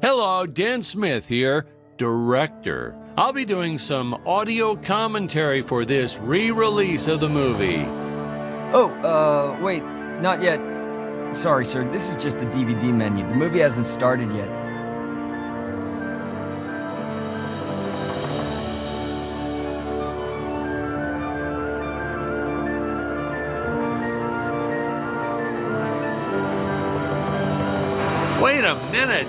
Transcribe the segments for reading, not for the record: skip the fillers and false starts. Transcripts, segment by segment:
Hello, Dan Smith here, director. I'll be doing some audio commentary for this re-release of the movie. Oh, wait, not yet. Sorry, sir, this is just the DVD menu. The movie hasn't started yet. Wait a minute!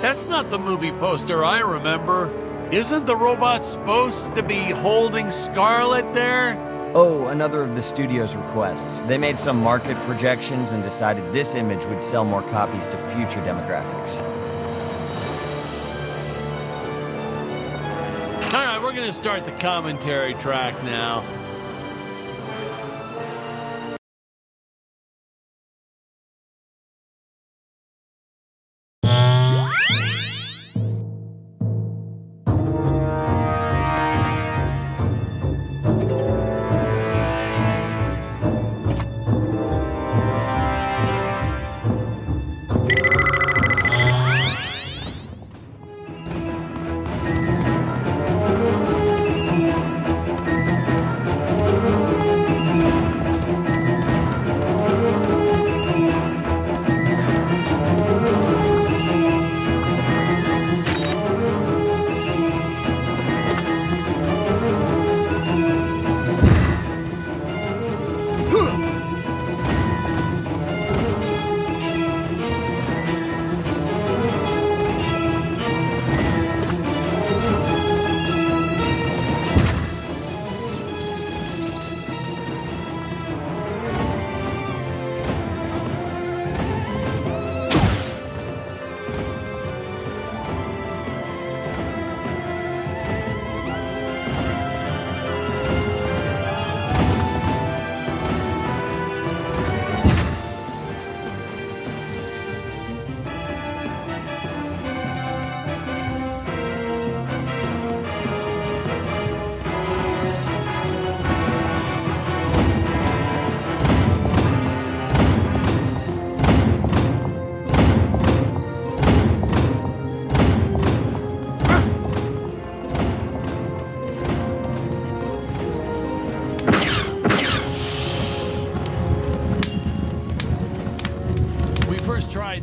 That's not the movie poster I remember. Isn't the robot supposed to be holding Scarlet there? Oh, another of the studio's requests. They made some market projections and decided this image would sell more copies to future demographics. All right, we're gonna start the commentary track now.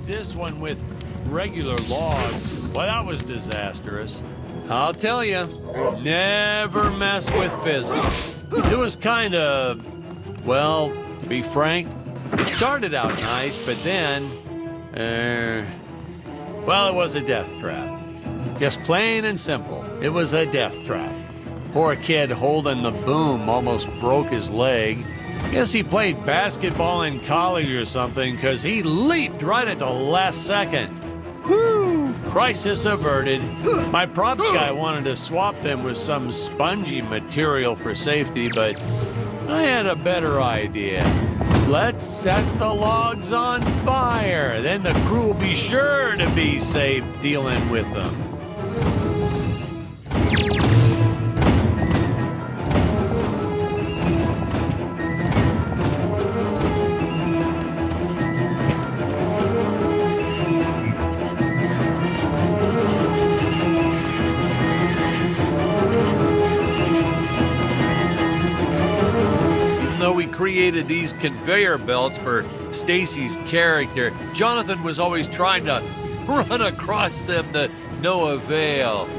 This one with regular logs, well, that was disastrous. I'll tell you, never mess with physics. It was kind of, well, to be frank, it started out nice, but then, well, it was a death trap. Just plain and simple, it was a death trap. Poor kid holding the boom almost broke his leg. Guess he played basketball in college or something, because he leaped right at the last second. Whew! Crisis averted. My props guy wanted to swap them with some spongy material for safety, but I had a better idea. Let's set the logs on fire. Then the crew will be sure to be safe dealing with them. We created these conveyor belts for Stacy's character. Jonathan was always trying to run across them to no avail.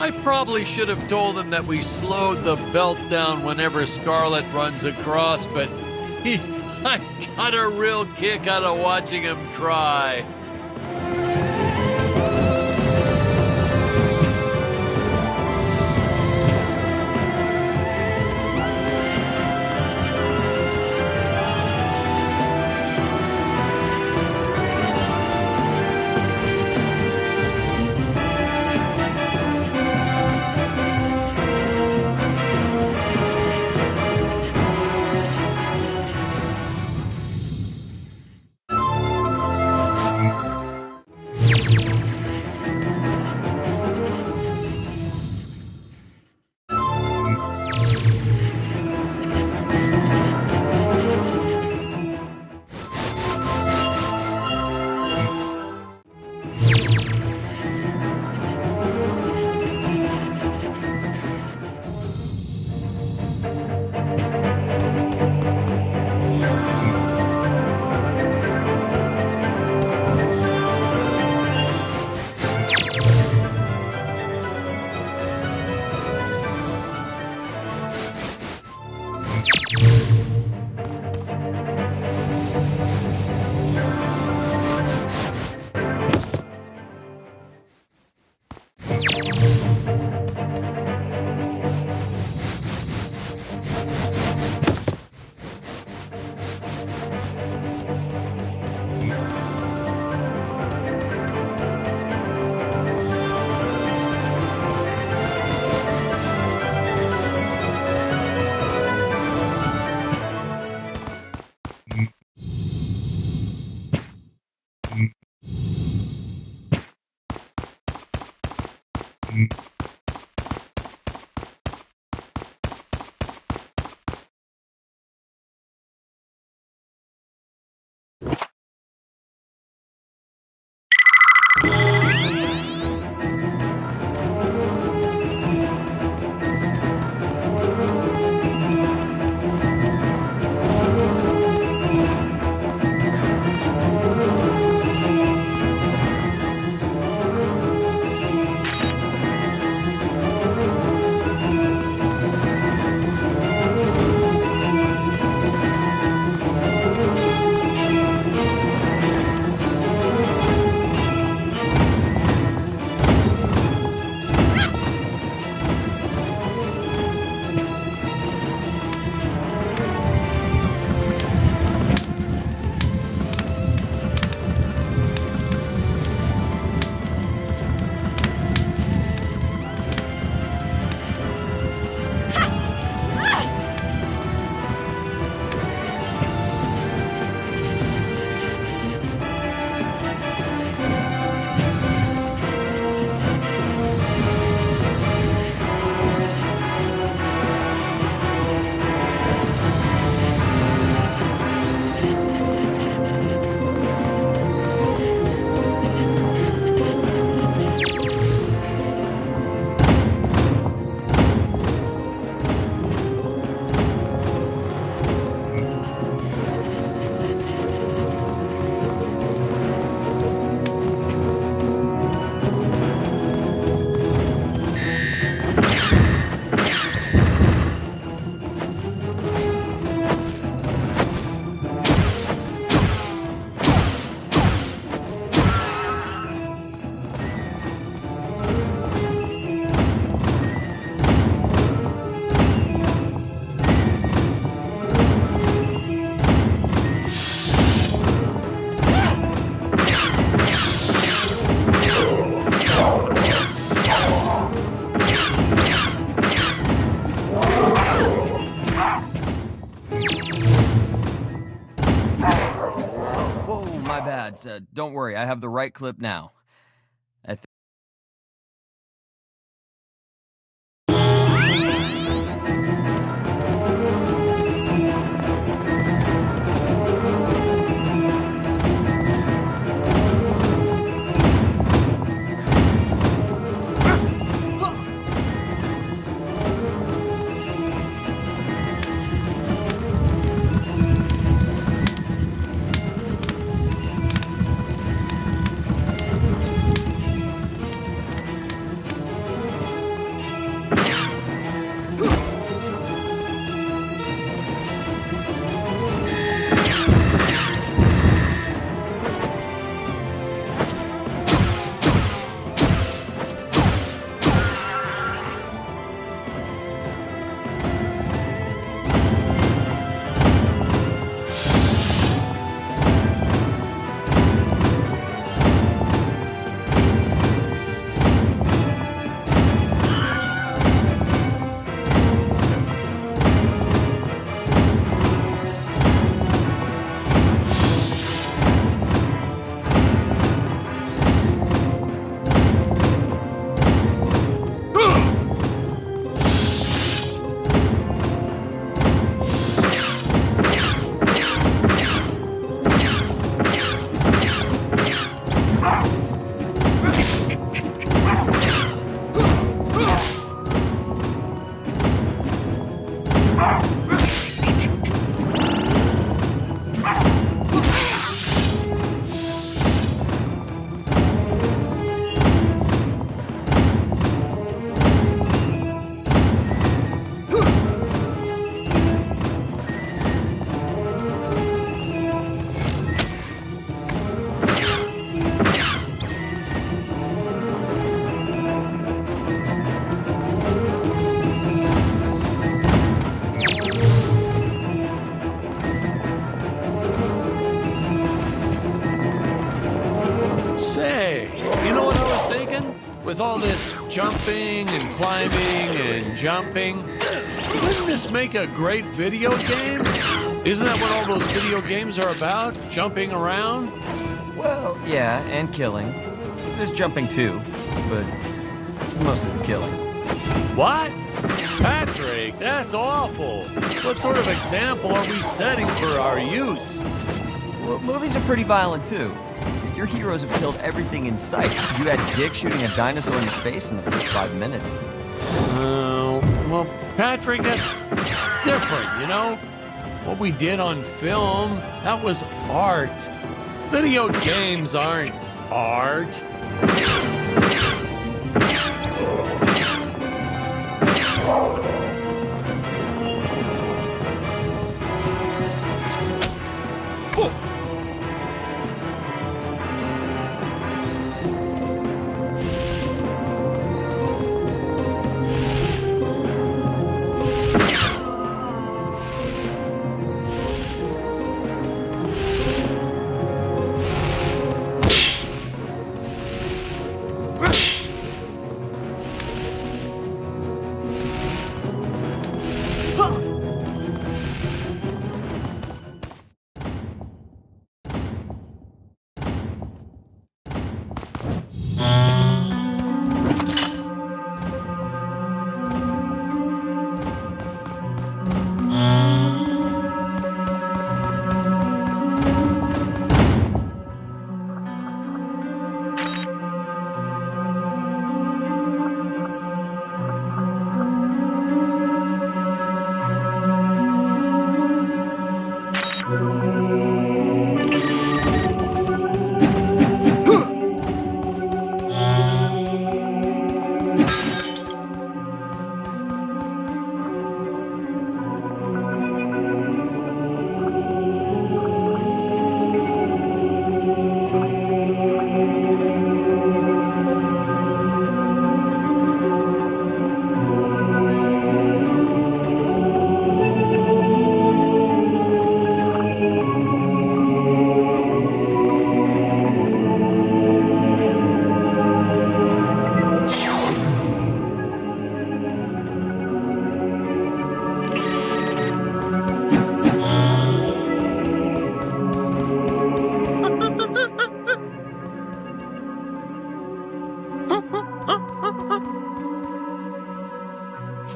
I probably should have told him that we slowed the belt down whenever Scarlet runs across, but I got a real kick out of watching him try. My bad. Don't worry, I have the right clip now. With all this jumping and climbing and jumping, wouldn't this make a great video game? Isn't that what all those video games are about? Jumping around? Well, yeah, and killing. There's jumping too, but mostly the killing. What? Patrick, that's awful. What sort of example are we setting for our youth? Well, movies are pretty violent too. Your heroes have killed everything in sight. You had Dick shooting a dinosaur in the face in the first 5 minutes. Well, Patrick, that's different, you know? What we did on film, that was art. Video games aren't art.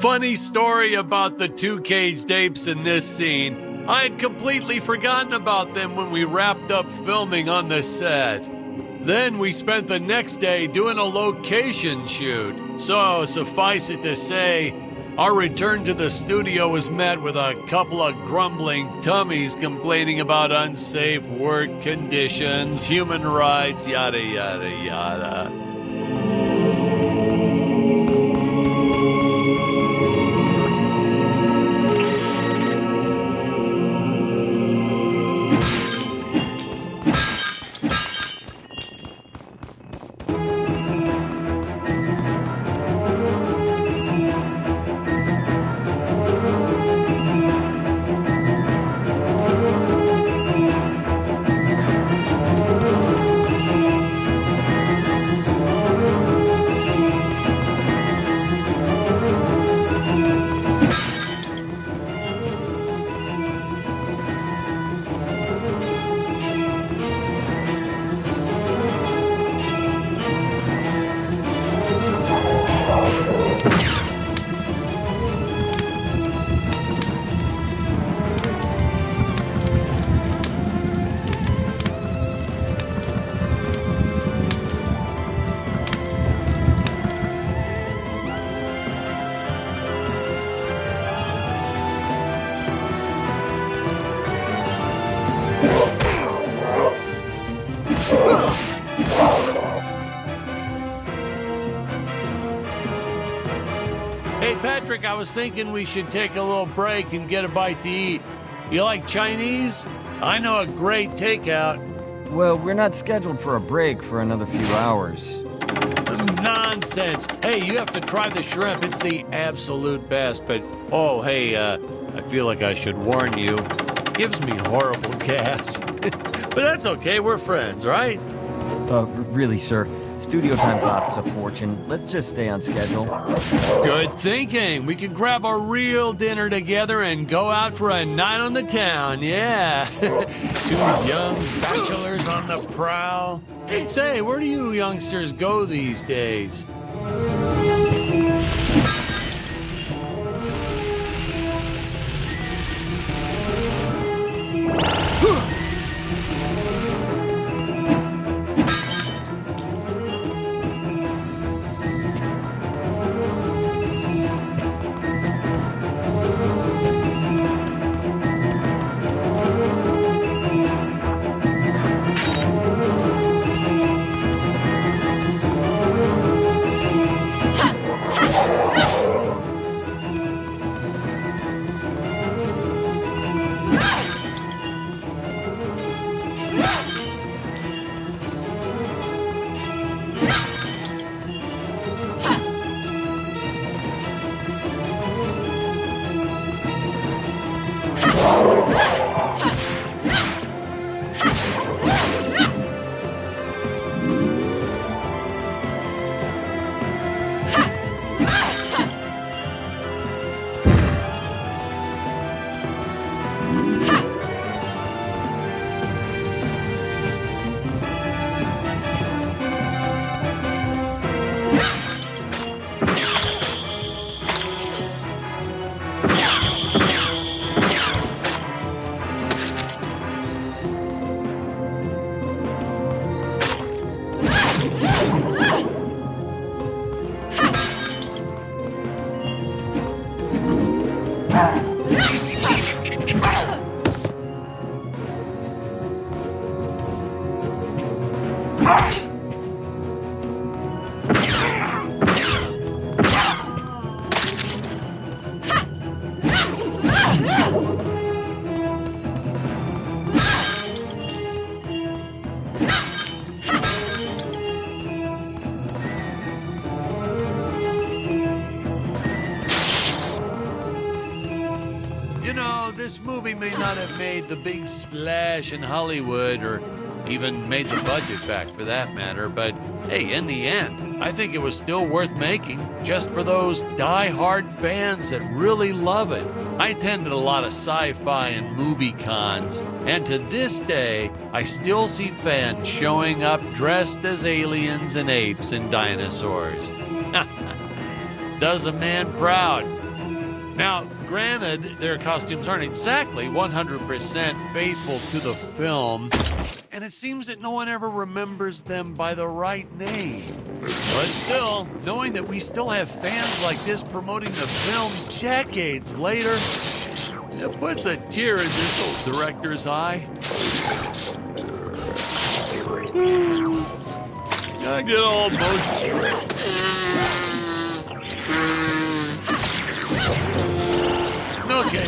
Funny story about the two caged apes in this scene. I had completely forgotten about them when we wrapped up filming on the set. Then we spent the next day doing a location shoot. So, suffice it to say, our return to the studio was met with a couple of grumbling tummies complaining about unsafe work conditions, human rights, yada, yada, yada. Hey, Patrick, I was thinking we should take a little break and get a bite to eat. You like Chinese? I know a great takeout. Well, we're not scheduled for a break for another few hours. Nonsense. Hey, you have to try the shrimp. It's the absolute best. But, oh, hey, I feel like I should warn you. It gives me horrible gas. But that's okay. We're friends, right? Really, sir. Studio time costs a fortune. Let's just stay on schedule. Good thinking. We could grab a real dinner together and go out for a night on the town, yeah. Two young bachelors on the prowl. Say, where do you youngsters go these days? This movie may not have made the big splash in Hollywood or even made the budget back for that matter, but hey, in the end, I think it was still worth making just for those die-hard fans that really love it. I attended a lot of sci-fi and movie cons, and to this day, I still see fans showing up dressed as aliens and apes and dinosaurs. Does a man proud. Now, granted, their costumes aren't exactly 100% faithful to the film, and it seems that no one ever remembers them by the right name. But still, knowing that we still have fans like this promoting the film decades later, it puts a tear in this old director's eye. I get all emotional. Okay.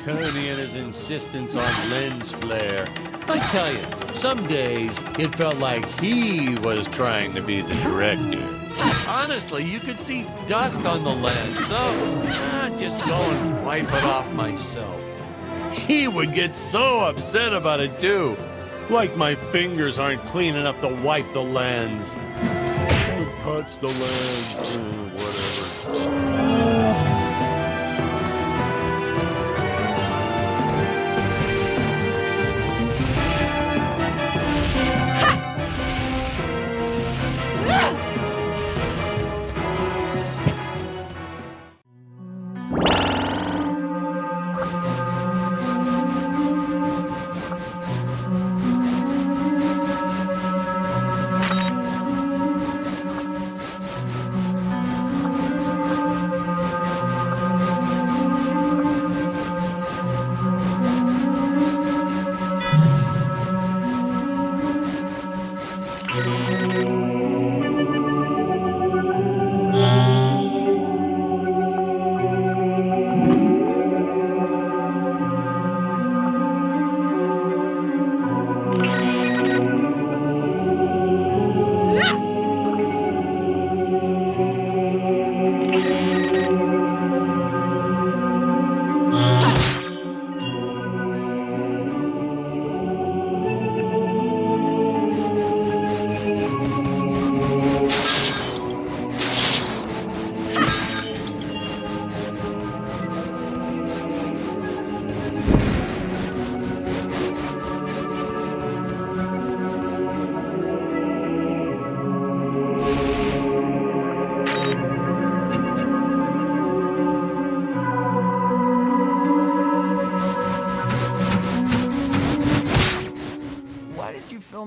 Tony and his insistence on lens flare. I tell you, some days it felt like he was trying to be the director. Honestly, you could see dust on the lens, so just go and wipe it off myself. He would get so upset about it too. Like my fingers aren't clean enough to wipe the lens. Touch the lens, whatever.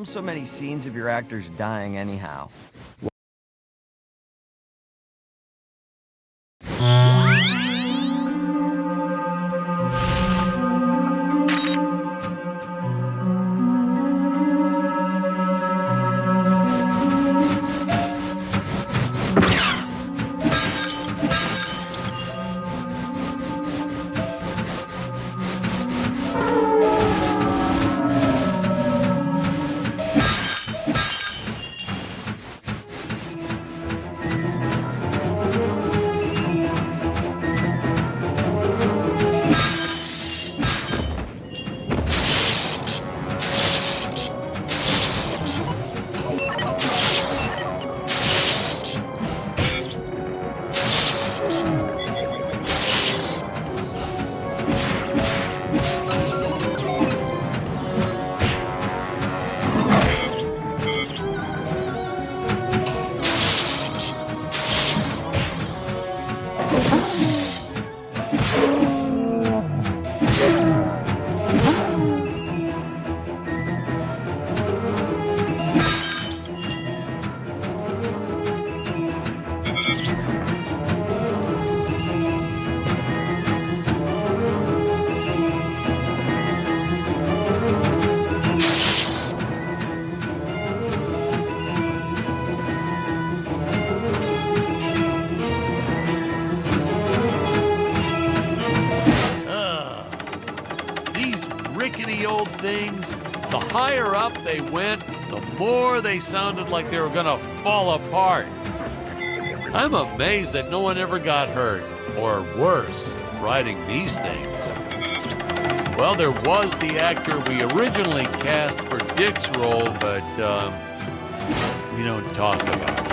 film so many scenes of your actors dying anyhow? Rickety old things, the higher up they went, the more they sounded like they were gonna fall apart. I'm amazed that no one ever got hurt, or worse, riding these things. Well, there was the actor we originally cast for Dick's role, but we don't talk about him.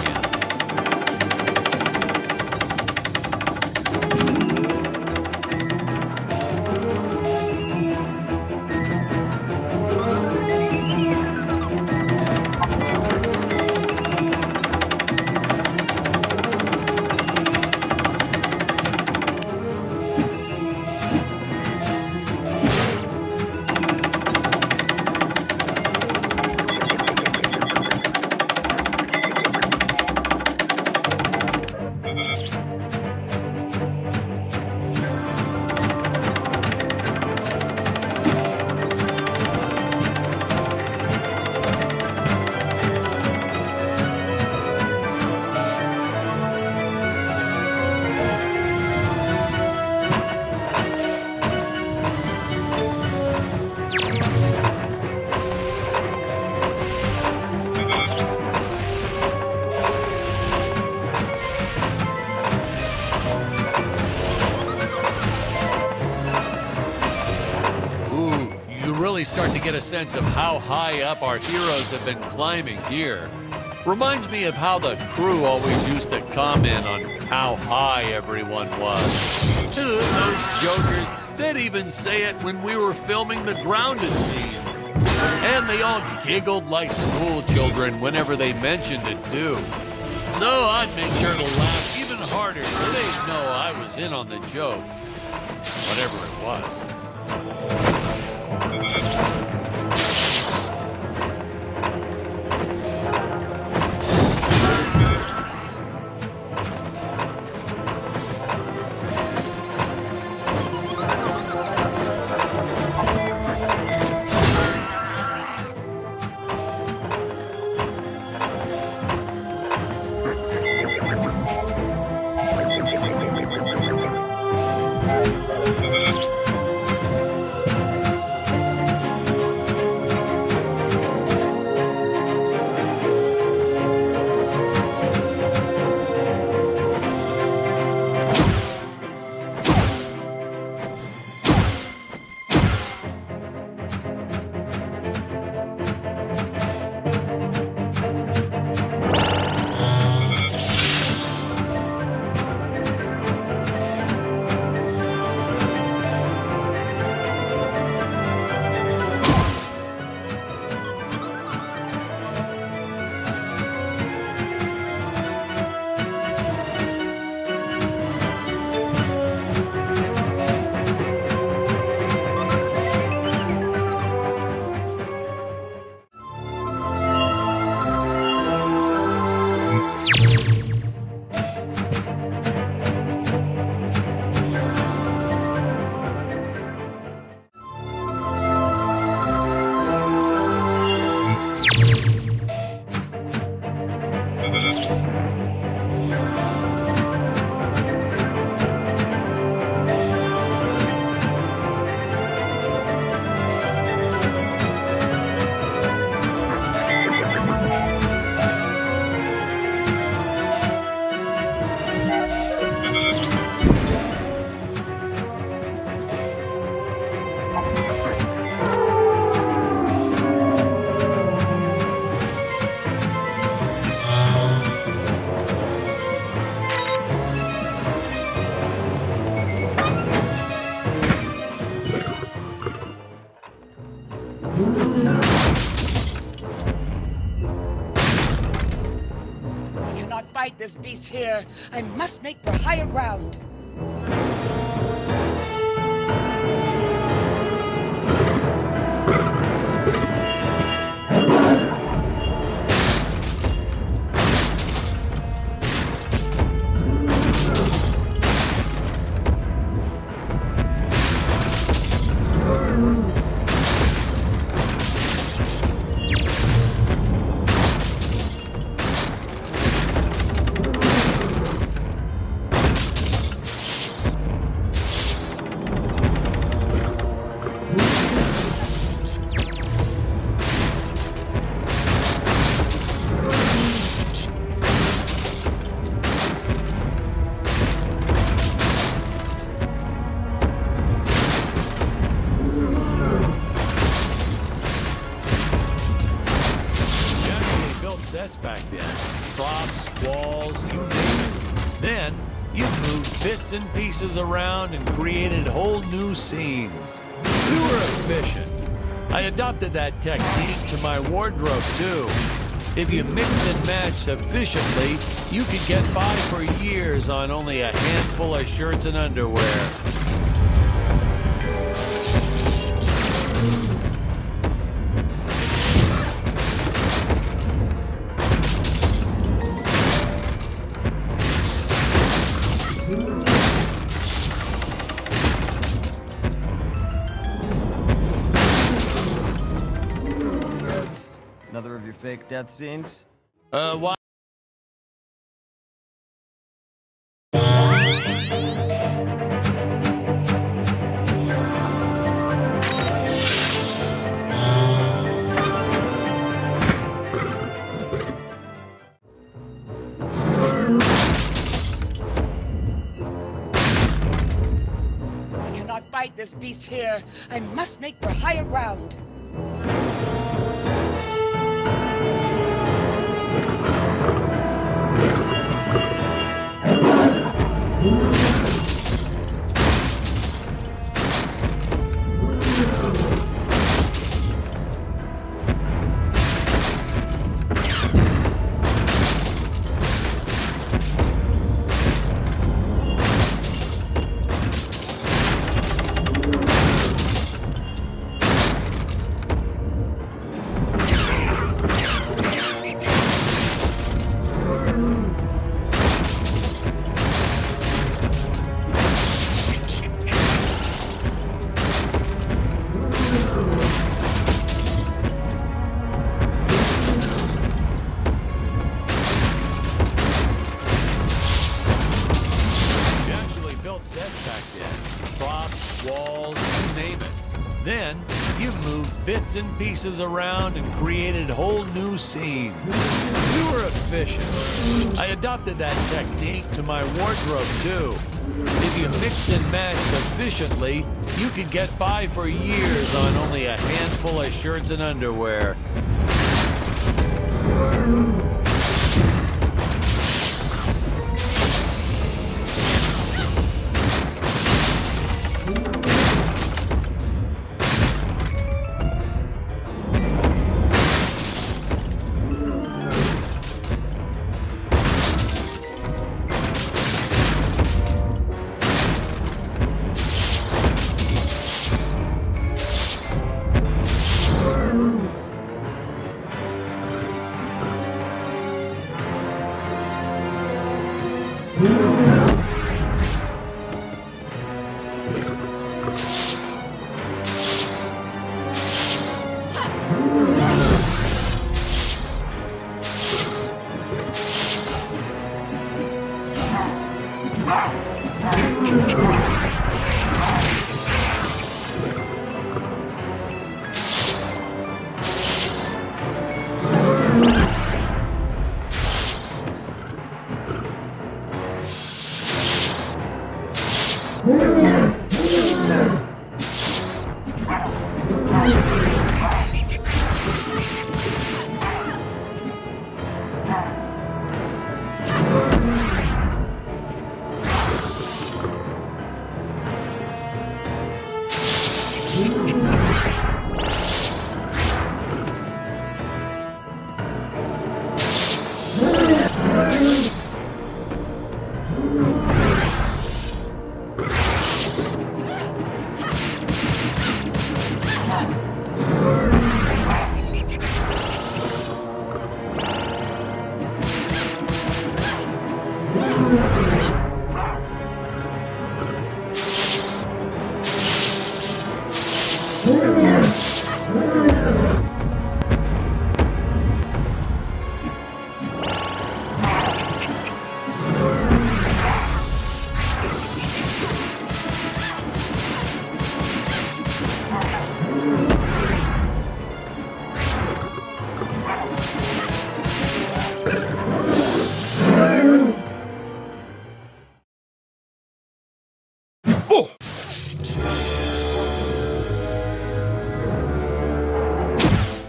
Start to get a sense of how high up our heroes have been climbing here. Reminds me of how the crew always used to comment on how high everyone was. Those jokers, they'd even say it when we were filming the grounded scene. And they all giggled like school children whenever they mentioned it too. So I'd make sure to laugh even harder so they'd know I was in on the joke. Whatever it was. this beast here. I must make for higher ground. Sets back then. Props, walls, you name it. Then, you moved bits and pieces around and created whole new scenes. You were efficient. I adopted that technique to my wardrobe, too. If you mixed and matched sufficiently, you could get by for years on only a handful of shirts and underwear. Another of your fake death scenes? Why? I cannot fight this beast here. I must make for higher ground. Sets back then. Props, walls, you name it. Then, you moved bits and pieces around and created whole new scenes. You were efficient. I adopted that technique to my wardrobe, too. If you mixed and matched sufficiently, you could get by for years on only a handful of shirts and underwear.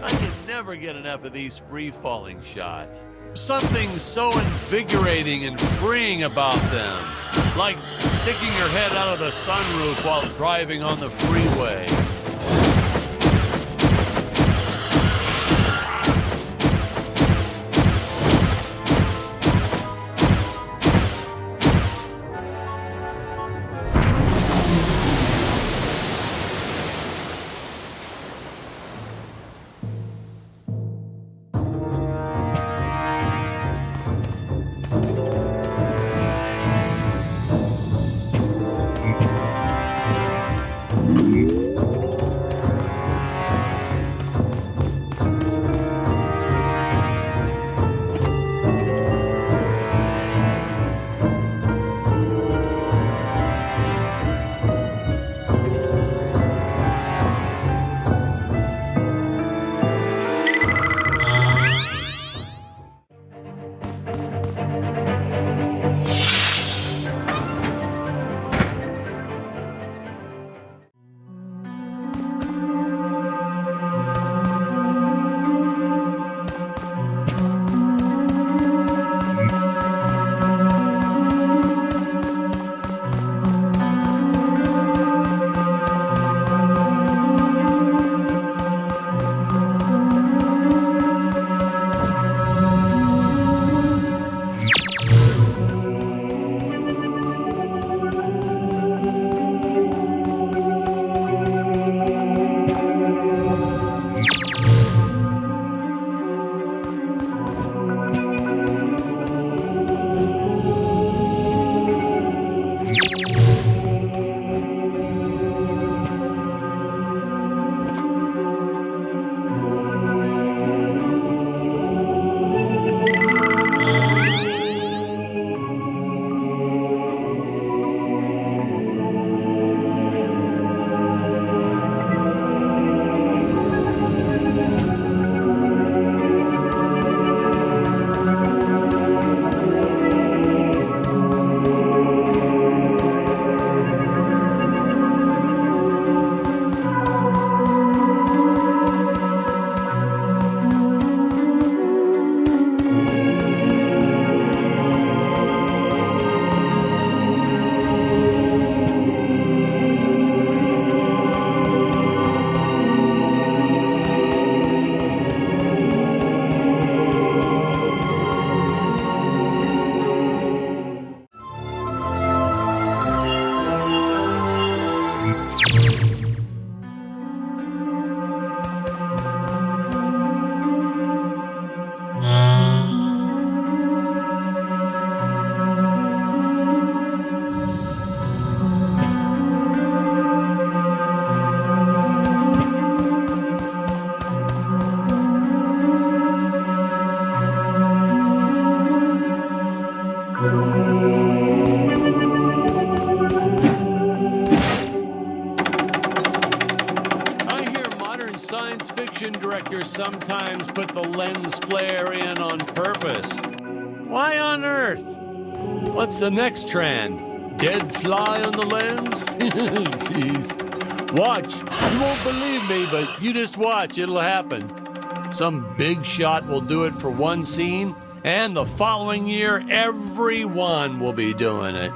I can never get enough of these free-falling shots. Something so invigorating and freeing about them. Like sticking your head out of the sunroof while driving on the freeway. Science fiction directors sometimes put the lens flare in on purpose. Why on earth? What's the next trend? Dead fly on the lens? Jeez. Watch. You won't believe me, but you just watch. It'll happen. Some big shot will do it for one scene, and the following year, everyone will be doing it.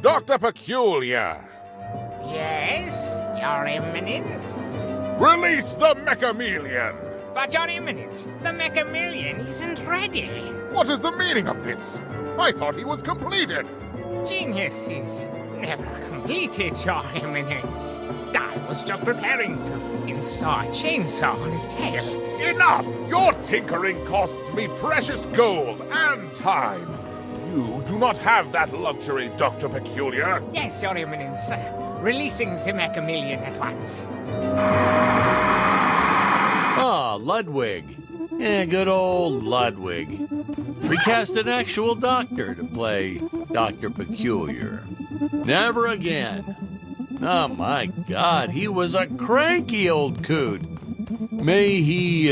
Dr. Peculiar! Yes, Your Eminence. Release the Mechamelion! But Your Eminence, the Mechamelion isn't ready. What is the meaning of this? I thought he was completed! Genius is never completed, Your Eminence. I was just preparing to install a chainsaw on his tail. Enough! Your tinkering costs me precious gold and time! You do not have that luxury, Dr. Peculiar. Yes, Your Eminence. Releasing the Mechamelion at once. Ah, Ludwig. Yeah, good old Ludwig. We cast an actual doctor to play Dr. Peculiar. Never again. Oh my God, he was a cranky old coot. May he,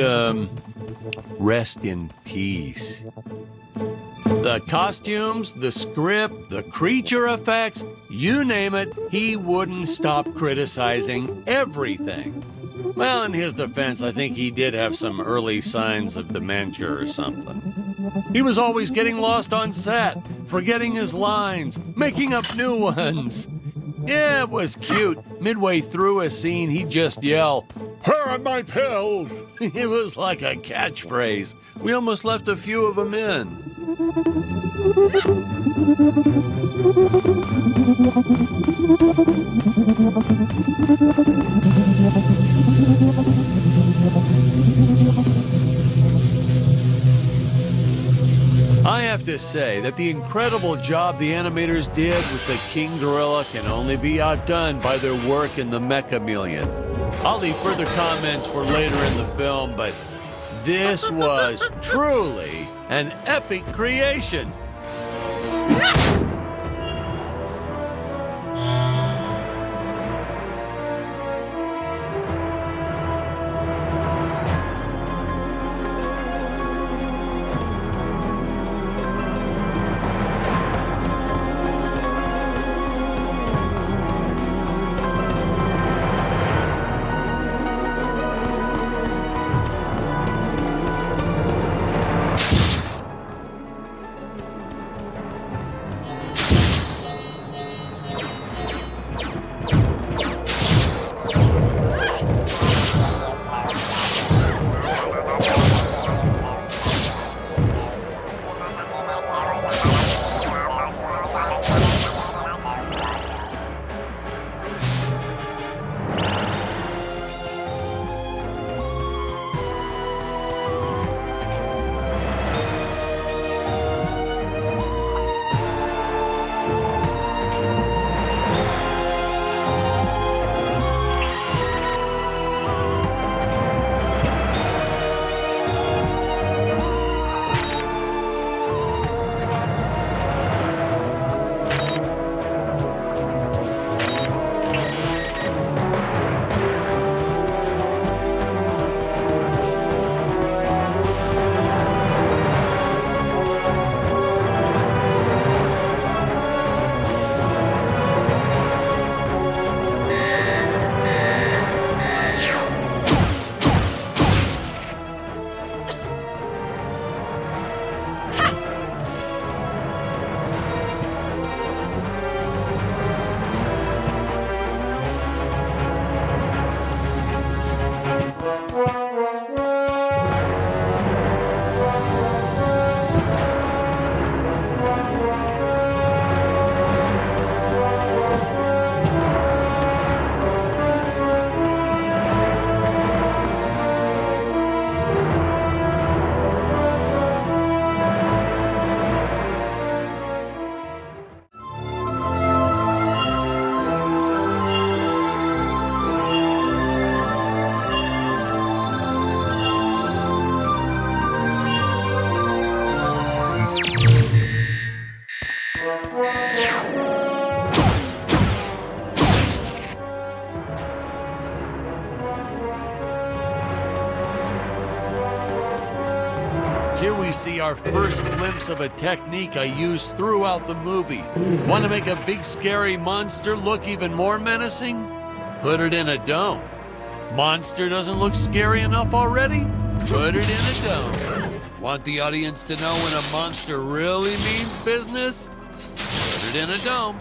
rest in peace. The costumes, the script, the creature effects, you name it, he wouldn't stop criticizing everything. Well, in his defense, I think he did have some early signs of dementia or something. He was always getting lost on set, forgetting his lines, making up new ones. Yeah, it was cute. Midway through a scene, he'd just yell, "Where are my pills?" It was like a catchphrase. We almost left a few of them in. I have to say that the incredible job the animators did with the King Gorilla can only be outdone by their work in the Mechamelion. I'll leave further comments for later in the film, but this was truly an epic creation. we see our first glimpse of a technique I used throughout the movie. Want to make a big scary monster look even more menacing? Put it in a dome. Monster doesn't look scary enough already? Put it in a dome. Want the audience to know when a monster really means business? Put it in a dome.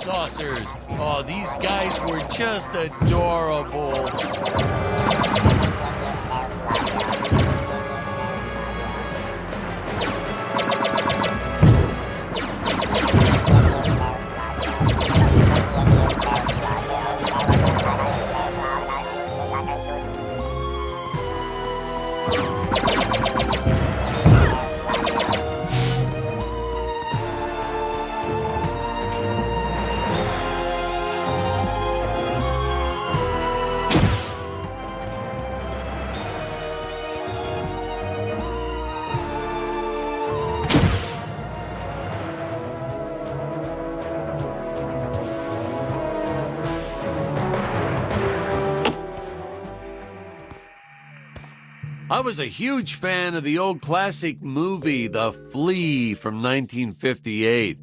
saucers. Oh, these guys were just adorable. I was a huge fan of the old classic movie, The Flea from 1958.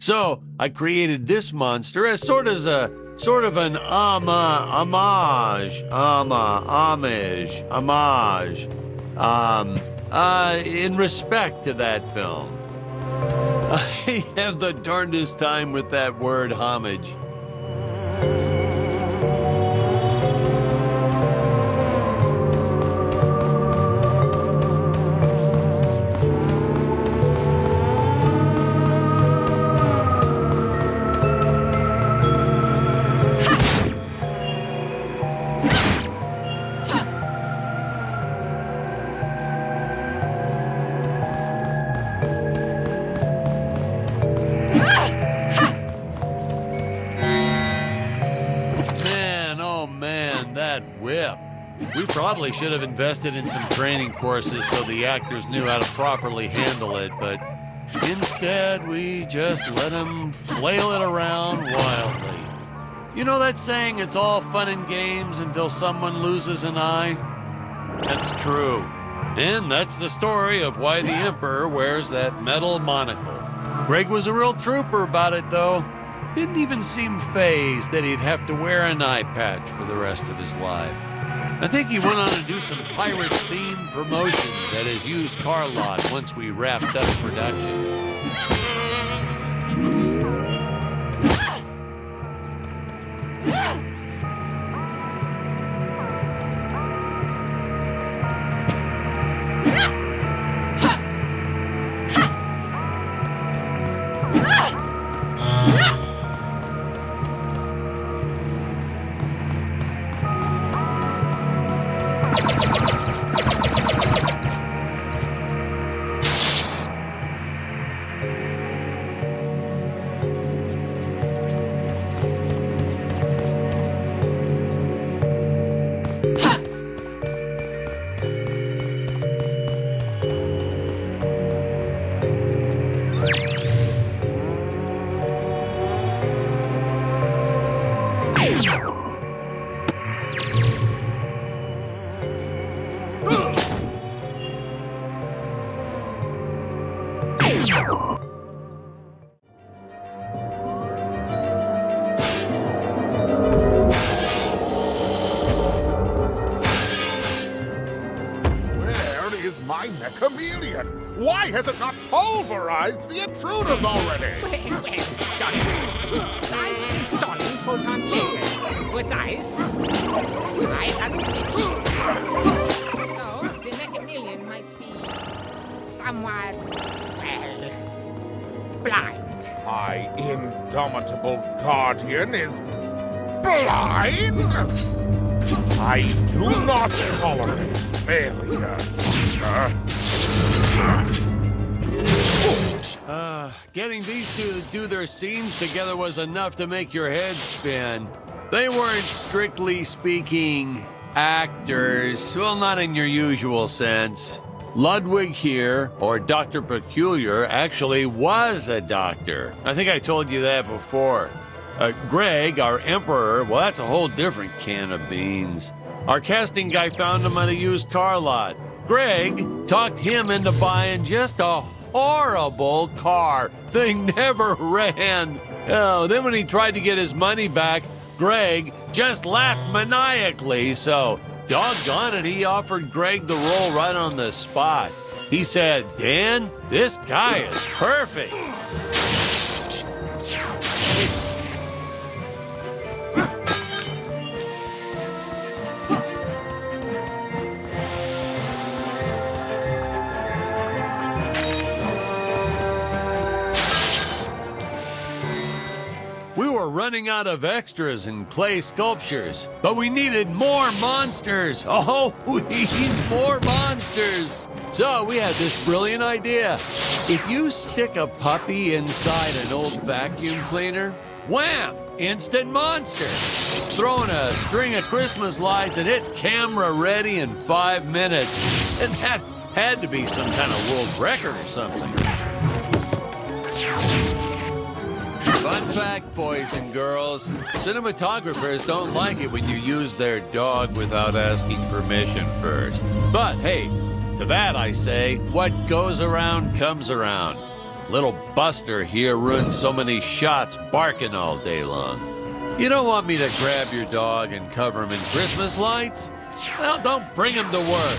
So I created this monster as sort of an homage in respect to that film. I have the darndest time with that word homage. Whip. We probably should have invested in some training courses so the actors knew how to properly handle it, but instead we just let them flail it around wildly. You know that saying, it's all fun and games until someone loses an eye? That's true. And that's the story of why the Emperor wears that metal monocle. Greg was a real trooper about it, though. Didn't even seem fazed that he'd have to wear an eye patch for the rest of his life. I think he went on to do some pirate-themed promotions at his used car lot once we wrapped up production. Where is my Mechameleon? Why has it not pulverized the intruders already? Well, Johnny Roots, I'm installing photon lasers into its eyes. I haven't finished. So, the Mechameleon might be somewhat, well, blind. My indomitable guardian is blind? I do not tolerate failure. Getting these two to do their scenes together was enough to make your head spin. They weren't, strictly speaking, actors. Well, not in your usual sense. Ludwig here, or Dr. Peculiar, actually was a doctor. I think I told you that before. Greg, our emperor, well, that's a whole different can of beans. Our casting guy found him at a used car lot. Greg talked him into buying just a horrible car. Thing never ran. Oh, then when he tried to get his money back, Greg just laughed maniacally. So, doggone it, he offered Greg the role right on the spot. He said, "Dan, this guy is perfect." We were running out of extras and clay sculptures, but we needed more monsters. Oh, more monsters. So we had this brilliant idea. If you stick a puppy inside an old vacuum cleaner, wham, instant monster. Throwing a string of Christmas lights and it's camera ready in 5 minutes. And that had to be some kind of world record or something. Fun fact, boys and girls, cinematographers don't like it when you use their dog without asking permission first. But hey, to that I say, what goes around comes around. Little Buster here ruined so many shots barking all day long. You don't want me to grab your dog and cover him in Christmas lights? Well, don't bring him to work.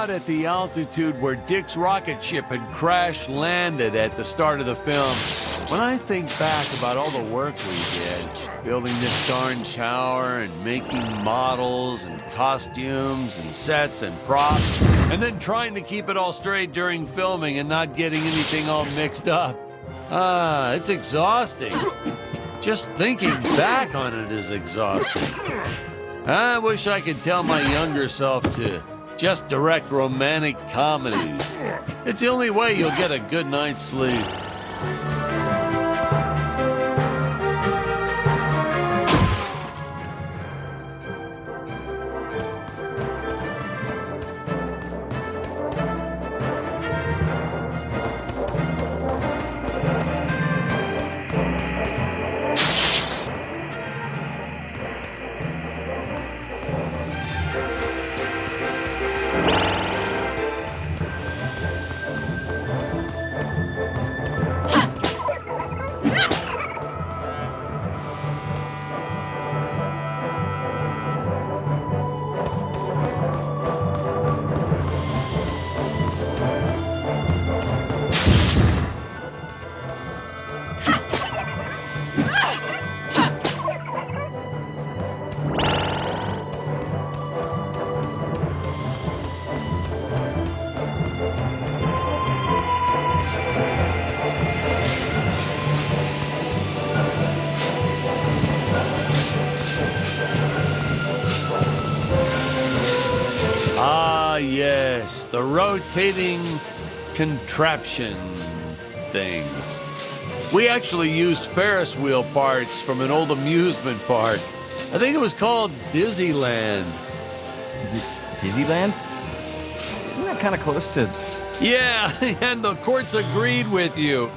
At the altitude where Dick's rocket ship had crash landed at the start of the film. When I think back about all the work we did, building this darn tower and making models and costumes and sets and props, and then trying to keep it all straight during filming and not getting anything all mixed up. It's exhausting. Just thinking back on it is exhausting. I wish I could tell my younger self to just direct romantic comedies. It's the only way you'll get a good night's sleep. yes, the rotating contraption things. We actually used Ferris wheel parts from an old amusement park. I think it was called Disneyland. Disneyland? Isn't that kind of close to... Yeah, and the courts agreed with you.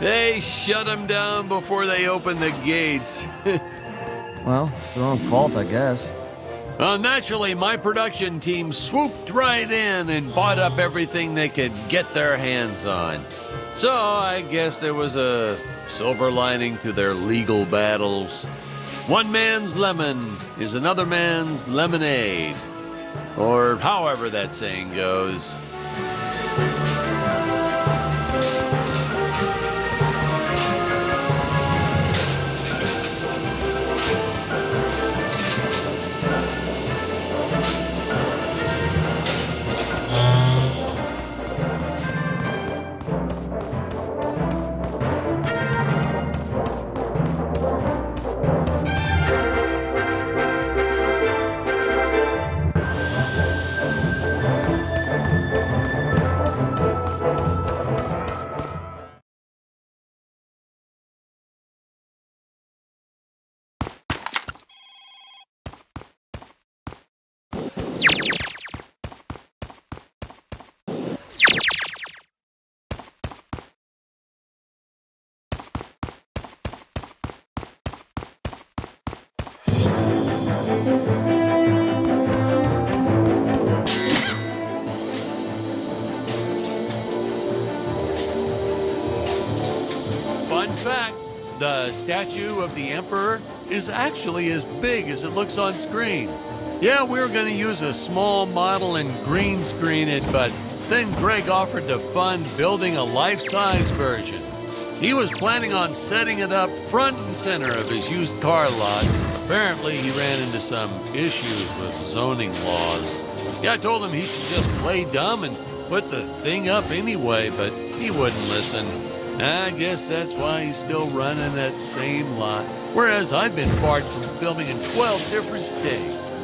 They shut them down before they opened the gates. Well, it's their own fault, I guess. Well, naturally, my production team swooped right in and bought up everything they could get their hands on. So I guess there was a silver lining to their legal battles. One man's lemon is another man's lemonade. Or however that saying goes. Fun fact, the statue of the Emperor is actually as big as it looks on screen. Yeah, we were going to use a small model and green screen it, but then Greg offered to fund building a life-size version. He was planning on setting it up front and center of his used car lot. Apparently, he ran into some issues with zoning laws. Yeah, I told him he should just play dumb and put the thing up anyway, but he wouldn't listen. I guess that's why he's still running that same lot, whereas I've been barred from filming in 12 different states.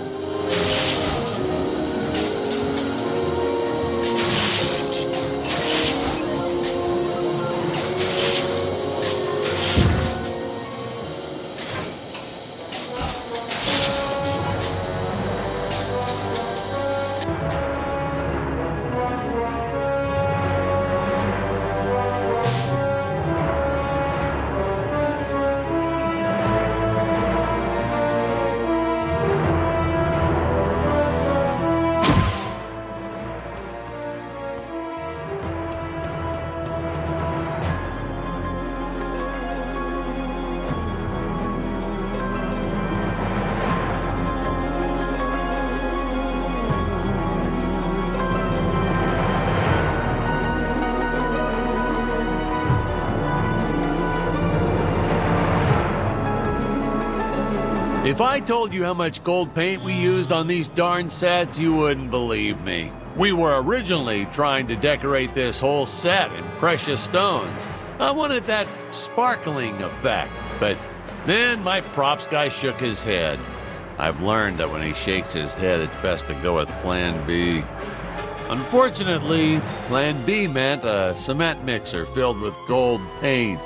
If I told you how much gold paint we used on these darn sets, you wouldn't believe me. We were originally trying to decorate this whole set in precious stones. I wanted that sparkling effect, but then my props guy shook his head. I've learned that when he shakes his head, it's best to go with Plan B. Unfortunately, Plan B meant a cement mixer filled with gold paint.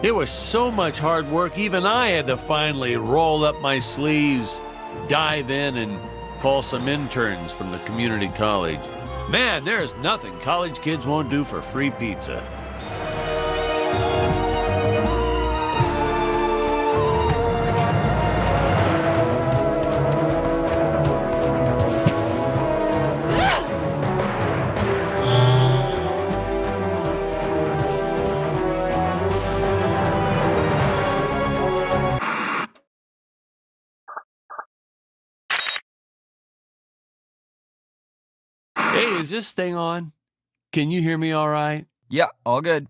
It was so much hard work, even I had to finally roll up my sleeves, dive in, and call some interns from the community college. Man, there's nothing college kids won't do for free pizza. Hey, is this thing on? Can you hear me all right? Yeah, all good.